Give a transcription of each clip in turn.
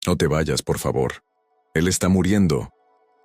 No te vayas, por favor. Él está muriendo,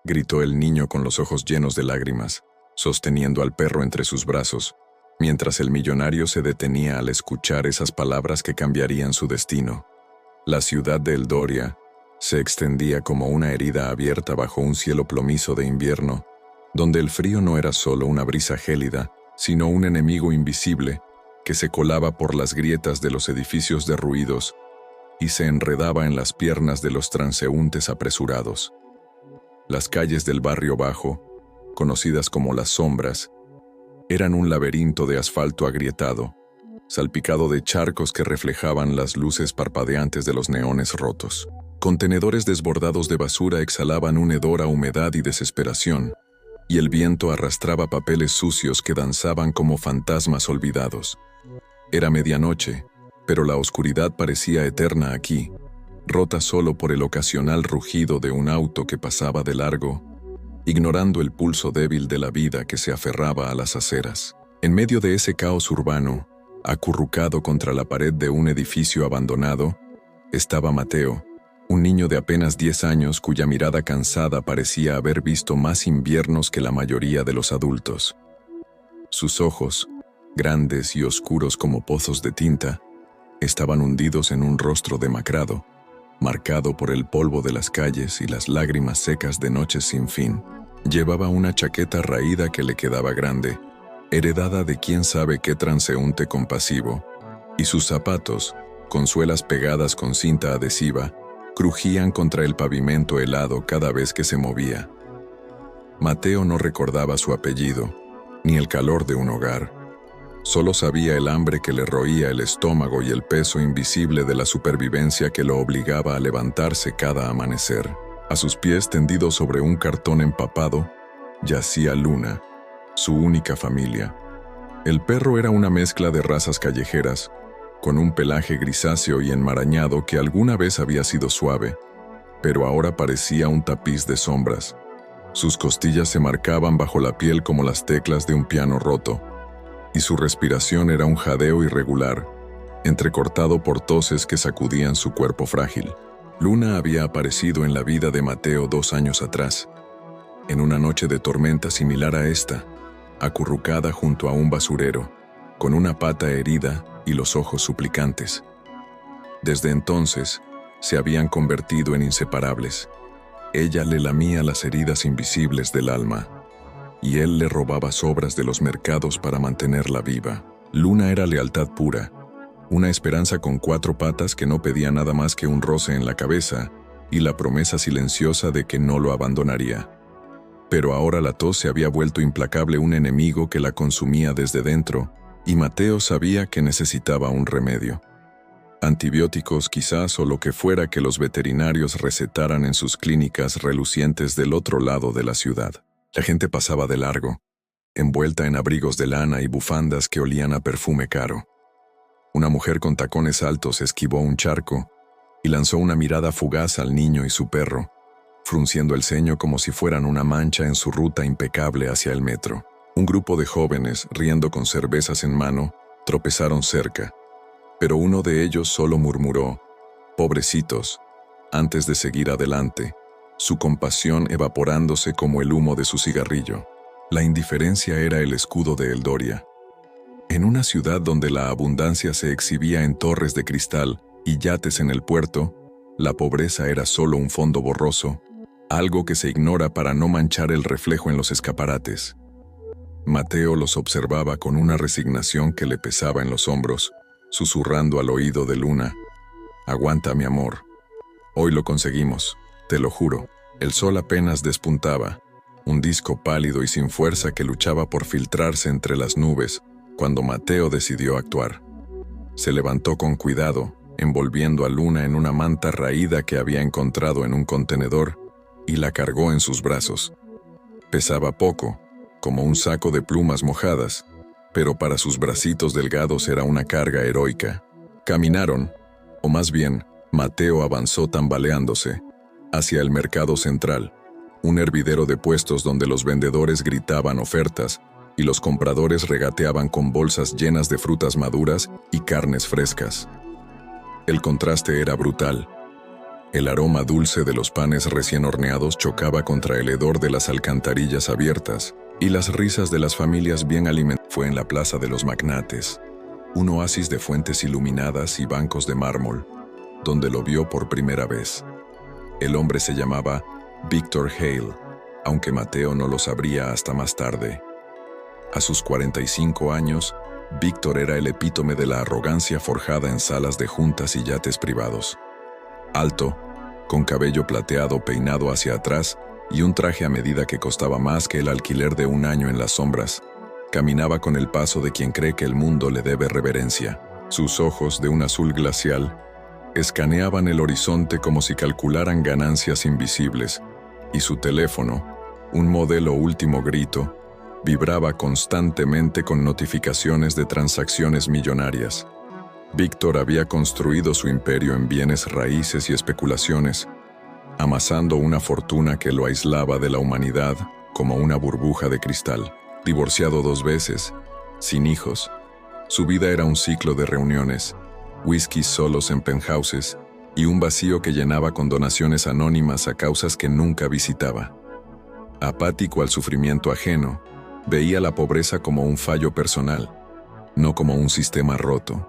gritó el niño con los ojos llenos de lágrimas, sosteniendo al perro entre sus brazos, mientras el millonario se detenía al escuchar esas palabras que cambiarían su destino. La ciudad de Eldoria se extendía como una herida abierta bajo un cielo plomizo de invierno, donde el frío no era solo una brisa gélida, sino un enemigo invisible que se colaba por las grietas de los edificios derruidos y se enredaba en las piernas de los transeúntes apresurados. Las calles del barrio bajo, conocidas como las sombras, eran un laberinto de asfalto agrietado, salpicado de charcos que reflejaban las luces parpadeantes de los neones rotos. Contenedores desbordados de basura exhalaban un hedor a humedad y desesperación, y el viento arrastraba papeles sucios que danzaban como fantasmas olvidados. Era medianoche, pero la oscuridad parecía eterna aquí, rota solo por el ocasional rugido de un auto que pasaba de largo, ignorando el pulso débil de la vida que se aferraba a las aceras. En medio de ese caos urbano, acurrucado contra la pared de un edificio abandonado, estaba Mateo, un niño de apenas 10 años cuya mirada cansada parecía haber visto más inviernos que la mayoría de los adultos. Sus ojos, grandes y oscuros como pozos de tinta, estaban hundidos en un rostro demacrado, marcado por el polvo de las calles y las lágrimas secas de noches sin fin. Llevaba una chaqueta raída que le quedaba grande, heredada de quién sabe qué transeúnte compasivo, y sus zapatos, con suelas pegadas con cinta adhesiva, crujían contra el pavimento helado cada vez que se movía. Mateo no recordaba su apellido, ni el calor de un hogar. Solo sabía el hambre que le roía el estómago y el peso invisible de la supervivencia que lo obligaba a levantarse cada amanecer. A sus pies, tendido sobre un cartón empapado, yacía Luna, su única familia. El perro era una mezcla de razas callejeras, con un pelaje grisáceo y enmarañado que alguna vez había sido suave, pero ahora parecía un tapiz de sombras. Sus costillas se marcaban bajo la piel como las teclas de un piano roto, y su respiración era un jadeo irregular, entrecortado por toses que sacudían su cuerpo frágil. Luna había aparecido en la vida de Mateo 2 años atrás, en una noche de tormenta similar a esta, acurrucada junto a un basurero, con una pata herida y los ojos suplicantes. Desde entonces, se habían convertido en inseparables. Ella le lamía las heridas invisibles del alma, y él le robaba sobras de los mercados para mantenerla viva. Luna era lealtad pura, una esperanza con 4 patas que no pedía nada más que un roce en la cabeza y la promesa silenciosa de que no lo abandonaría. Pero ahora la tos se había vuelto implacable, un enemigo que la consumía desde dentro, y Mateo sabía que necesitaba un remedio. Antibióticos quizás, o lo que fuera que los veterinarios recetaran en sus clínicas relucientes del otro lado de la ciudad. La gente pasaba de largo, envuelta en abrigos de lana y bufandas que olían a perfume caro. Una mujer con tacones altos esquivó un charco y lanzó una mirada fugaz al niño y su perro, frunciendo el ceño como si fueran una mancha en su ruta impecable hacia el metro. Un grupo de jóvenes, riendo con cervezas en mano, tropezaron cerca, pero uno de ellos solo murmuró, «Pobrecitos», antes de seguir adelante, su compasión evaporándose como el humo de su cigarrillo. La indiferencia era el escudo de Eldoria. En una ciudad donde la abundancia se exhibía en torres de cristal y yates en el puerto, la pobreza era solo un fondo borroso, algo que se ignora para no manchar el reflejo en los escaparates. Mateo los observaba con una resignación que le pesaba en los hombros, susurrando al oído de Luna, «Aguanta, mi amor. Hoy lo conseguimos, te lo juro». El sol apenas despuntaba, un disco pálido y sin fuerza que luchaba por filtrarse entre las nubes, cuando Mateo decidió actuar. Se levantó con cuidado, envolviendo a Luna en una manta raída que había encontrado en un contenedor, y la cargó en sus brazos. Pesaba poco, como un saco de plumas mojadas, pero para sus bracitos delgados era una carga heroica. Caminaron, o más bien, Mateo avanzó tambaleándose, hacia el mercado central, un hervidero de puestos donde los vendedores gritaban ofertas y los compradores regateaban con bolsas llenas de frutas maduras y carnes frescas. El contraste era brutal. El aroma dulce de los panes recién horneados chocaba contra el hedor de las alcantarillas abiertas, y las risas de las familias bien alimentadas. Fue en la Plaza de los Magnates, un oasis de fuentes iluminadas y bancos de mármol, donde lo vio por primera vez. El hombre se llamaba Victor Hale, aunque Mateo no lo sabría hasta más tarde. A sus 45 años, Victor era el epítome de la arrogancia forjada en salas de juntas y yates privados. Alto, con cabello plateado peinado hacia atrás y un traje a medida que costaba más que el alquiler de un año en las sombras, caminaba con el paso de quien cree que el mundo le debe reverencia. Sus ojos, de un azul glacial, escaneaban el horizonte como si calcularan ganancias invisibles, y su teléfono, un modelo último grito, vibraba constantemente con notificaciones de transacciones millonarias. Víctor había construido su imperio en bienes raíces y especulaciones, amasando una fortuna que lo aislaba de la humanidad como una burbuja de cristal. Divorciado 2 veces, sin hijos, su vida era un ciclo de reuniones, whiskies solos en penthouses y un vacío que llenaba con donaciones anónimas a causas que nunca visitaba. Apático al sufrimiento ajeno, veía la pobreza como un fallo personal, no como un sistema roto.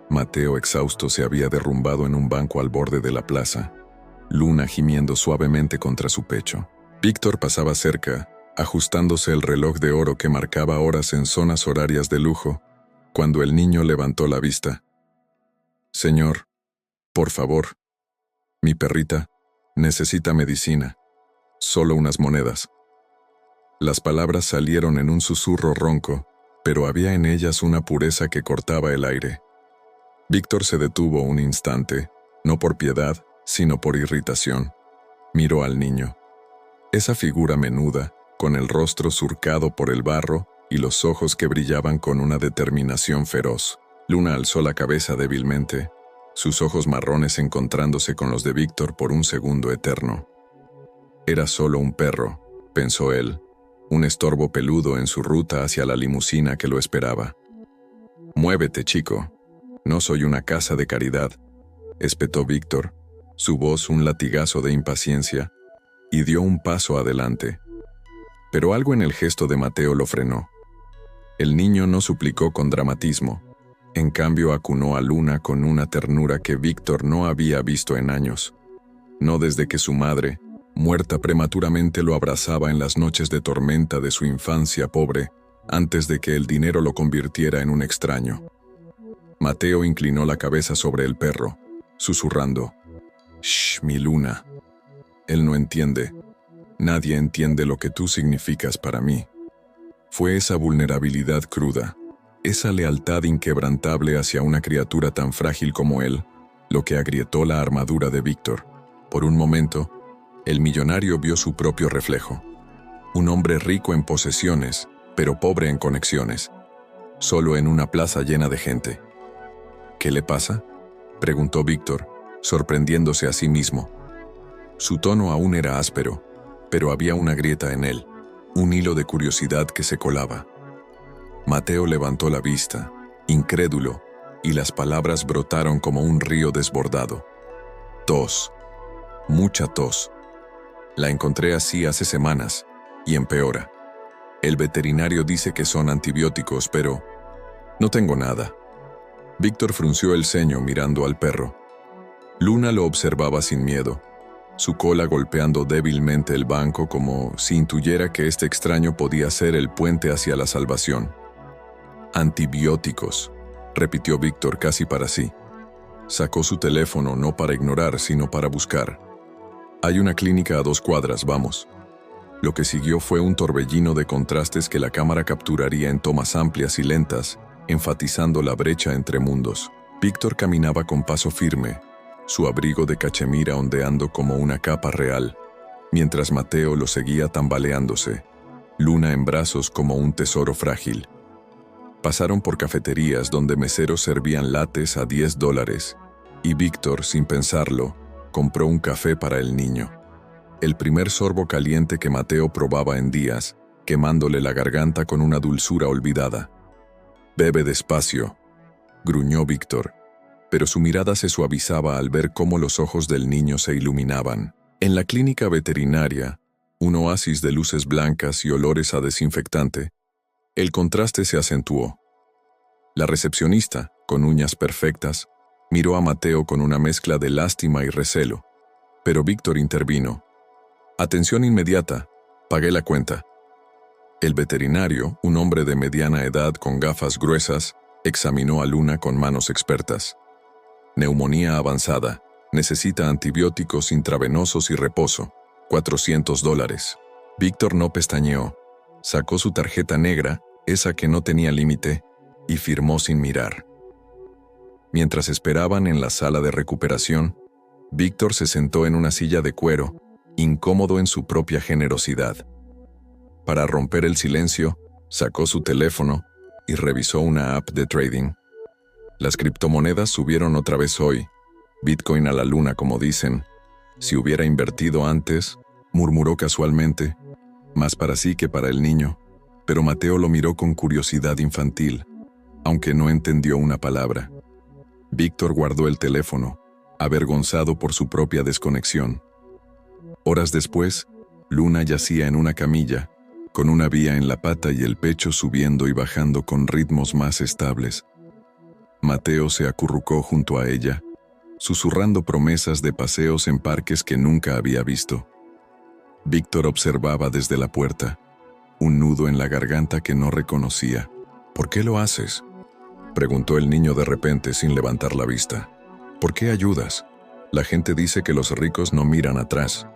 Mateo, exhausto, se había derrumbado en un banco al borde de la plaza, Luna gimiendo suavemente contra su pecho. Víctor pasaba cerca, ajustándose el reloj de oro que marcaba horas en zonas horarias de lujo, cuando el niño levantó la vista. «Señor, por favor, mi perrita necesita medicina, solo unas monedas». Las palabras salieron en un susurro ronco, pero había en ellas una pureza que cortaba el aire. Víctor se detuvo un instante, no por piedad, sino por irritación. Miró al niño. Esa figura menuda, con el rostro surcado por el barro y los ojos que brillaban con una determinación feroz. Luna alzó la cabeza débilmente, sus ojos marrones encontrándose con los de Víctor por un segundo eterno. Era solo un perro, pensó él, un estorbo peludo en su ruta hacia la limusina que lo esperaba. «Muévete, chico. No soy una casa de caridad», espetó Víctor, su voz un latigazo de impaciencia, y dio un paso adelante. Pero algo en el gesto de Mateo lo frenó. El niño no suplicó con dramatismo, en cambio acunó a Luna con una ternura que Víctor no había visto en años, no desde que su madre, muerta prematuramente, lo abrazaba en las noches de tormenta de su infancia pobre, antes de que el dinero lo convirtiera en un extraño. Mateo inclinó la cabeza sobre el perro, susurrando: «Shh, mi Luna. Él no entiende. Nadie entiende lo que tú significas para mí». Fue esa vulnerabilidad cruda, esa lealtad inquebrantable hacia una criatura tan frágil como él, lo que agrietó la armadura de Víctor. Por un momento, el millonario vio su propio reflejo. Un hombre rico en posesiones, pero pobre en conexiones. Solo en una plaza llena de gente. «¿Qué le pasa?», preguntó Víctor, sorprendiéndose a sí mismo. Su tono aún era áspero, pero había una grieta en él, un hilo de curiosidad que se colaba. Mateo levantó la vista, incrédulo, y las palabras brotaron como un río desbordado. «Tos. Mucha tos. La encontré así hace semanas, y empeora. El veterinario dice que son antibióticos, pero no tengo nada». Víctor frunció el ceño mirando al perro. Luna lo observaba sin miedo, su cola golpeando débilmente el banco como si intuyera que este extraño podía ser el puente hacia la salvación. «Antibióticos», repitió Víctor casi para sí. Sacó su teléfono no para ignorar, sino para buscar. «Hay una clínica a 2 cuadras, vamos». Lo que siguió fue un torbellino de contrastes que la cámara capturaría en tomas amplias y lentas, enfatizando la brecha entre mundos. Víctor caminaba con paso firme, su abrigo de cachemira ondeando como una capa real, mientras Mateo lo seguía tambaleándose, Luna en brazos como un tesoro frágil. Pasaron por cafeterías donde meseros servían lates a $10, y Víctor, sin pensarlo, compró un café para el niño. El primer sorbo caliente que Mateo probaba en días, quemándole la garganta con una dulzura olvidada. «Bebe despacio», gruñó Víctor. pero su mirada se suavizaba al ver cómo los ojos del niño se iluminaban. En la clínica veterinaria, un oasis de luces blancas y olores a desinfectante, el contraste se acentuó. La recepcionista, con uñas perfectas, miró a Mateo con una mezcla de lástima y recelo, pero Víctor intervino. «Atención inmediata, pagué la cuenta». El veterinario, un hombre de mediana edad con gafas gruesas, examinó a Luna con manos expertas. «Neumonía avanzada, necesita antibióticos intravenosos y reposo, $400. Víctor no pestañeó, sacó su tarjeta negra, esa que no tenía límite, y firmó sin mirar. Mientras esperaban en la sala de recuperación, Víctor se sentó en una silla de cuero, incómodo en su propia generosidad. Para romper el silencio, sacó su teléfono y revisó una app de trading. Las criptomonedas subieron otra vez hoy, Bitcoin a la luna como dicen. Si hubiera invertido antes, murmuró casualmente, más para sí que para el niño, pero Mateo lo miró con curiosidad infantil, aunque no entendió una palabra. Víctor guardó el teléfono, avergonzado por su propia desconexión. Horas después, Luna yacía en una camilla, con una vía en la pata y el pecho subiendo y bajando con ritmos más estables. Mateo se acurrucó junto a ella, susurrando promesas de paseos en parques que nunca había visto. Víctor observaba desde la puerta, un nudo en la garganta que no reconocía. «¿Por qué lo haces?», preguntó el niño de repente sin levantar la vista. «¿Por qué ayudas? La gente dice que los ricos no miran atrás».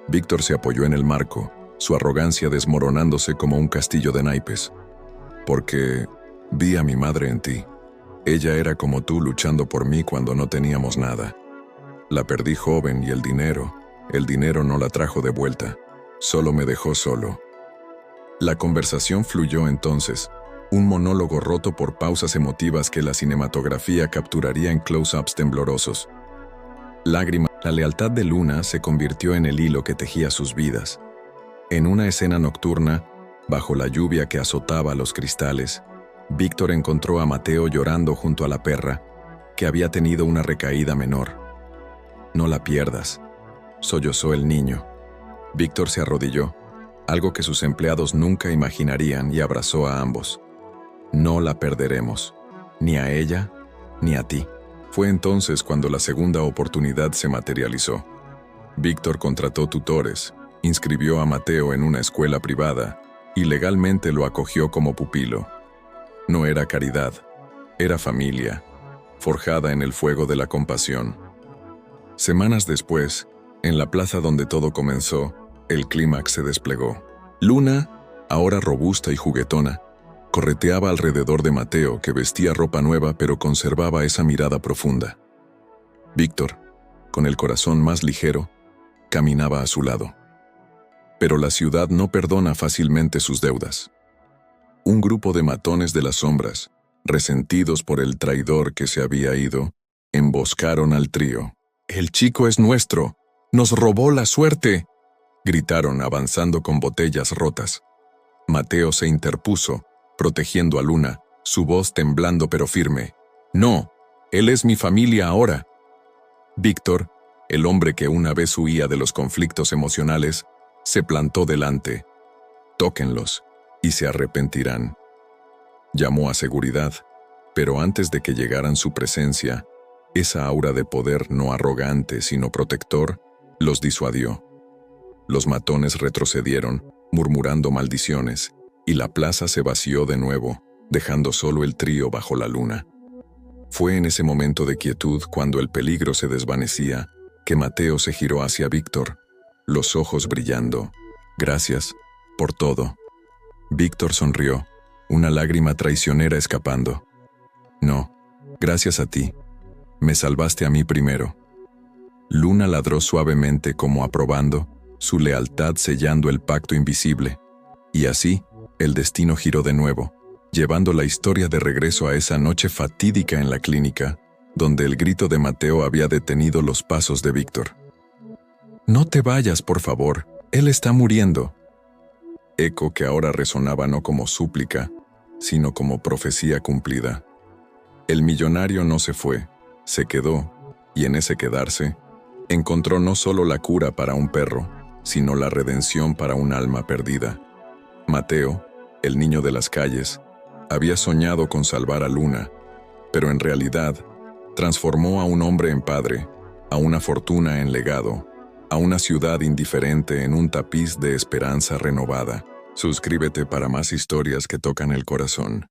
Víctor se apoyó en el marco, su arrogancia desmoronándose como un castillo de naipes. «Porque vi a mi madre en ti. Ella era como tú luchando por mí cuando no teníamos nada. La perdí joven y el dinero no la trajo de vuelta. Solo me dejó solo». La conversación fluyó entonces, un monólogo roto por pausas emotivas que la cinematografía capturaría en close-ups temblorosos. Lágrimas. La lealtad de Luna se convirtió en el hilo que tejía sus vidas. En una escena nocturna, bajo la lluvia que azotaba los cristales, Víctor encontró a Mateo llorando junto a la perra, que había tenido una recaída menor. «No la pierdas», sollozó el niño. Víctor se arrodilló, algo que sus empleados nunca imaginarían, y abrazó a ambos. «No la perderemos, ni a ella, ni a ti». Fue entonces cuando la segunda oportunidad se materializó. Víctor contrató tutores, inscribió a Mateo en una escuela privada y legalmente lo acogió como pupilo. No era caridad, era familia, forjada en el fuego de la compasión. Semanas después, en la plaza donde todo comenzó, el clímax se desplegó. Luna, ahora robusta y juguetona, correteaba alrededor de Mateo, que vestía ropa nueva pero conservaba esa mirada profunda. Víctor, con el corazón más ligero, caminaba a su lado. Pero la ciudad no perdona fácilmente sus deudas. Un grupo de matones de las sombras, resentidos por el traidor que se había ido, emboscaron al trío. «El chico es nuestro, nos robó la suerte», gritaron avanzando con botellas rotas. Mateo se interpuso, protegiendo a Luna, su voz temblando pero firme. «No, él es mi familia ahora». Víctor, el hombre que una vez huía de los conflictos emocionales, se plantó delante. «Tóquenlos, y se arrepentirán». Llamó a seguridad, pero antes de que llegaran su presencia, esa aura de poder no arrogante sino protector, los disuadió. Los matones retrocedieron, murmurando maldiciones, y la plaza se vació de nuevo, dejando solo el trío bajo la luna. Fue en ese momento de quietud, cuando el peligro se desvanecía, que Mateo se giró hacia Víctor, los ojos brillando. «Gracias por todo». Víctor sonrió, una lágrima traicionera escapando. «No, gracias a ti. Me salvaste a mí primero». Luna ladró suavemente como aprobando, su lealtad sellando el pacto invisible. Y así, el destino giró de nuevo, llevando la historia de regreso a esa noche fatídica en la clínica, donde el grito de Mateo había detenido los pasos de Víctor. «No te vayas, por favor, él está muriendo». Eco que ahora resonaba no como súplica, sino como profecía cumplida. El millonario no se fue, Se quedó, y en ese quedarse, encontró no solo la cura para un perro, sino la redención para un alma perdida. Mateo, el niño de las calles, había soñado con salvar a Luna, pero en realidad transformó a un hombre en padre, a una fortuna en legado, a una ciudad indiferente en un tapiz de esperanza renovada. Suscríbete para más historias que tocan el corazón.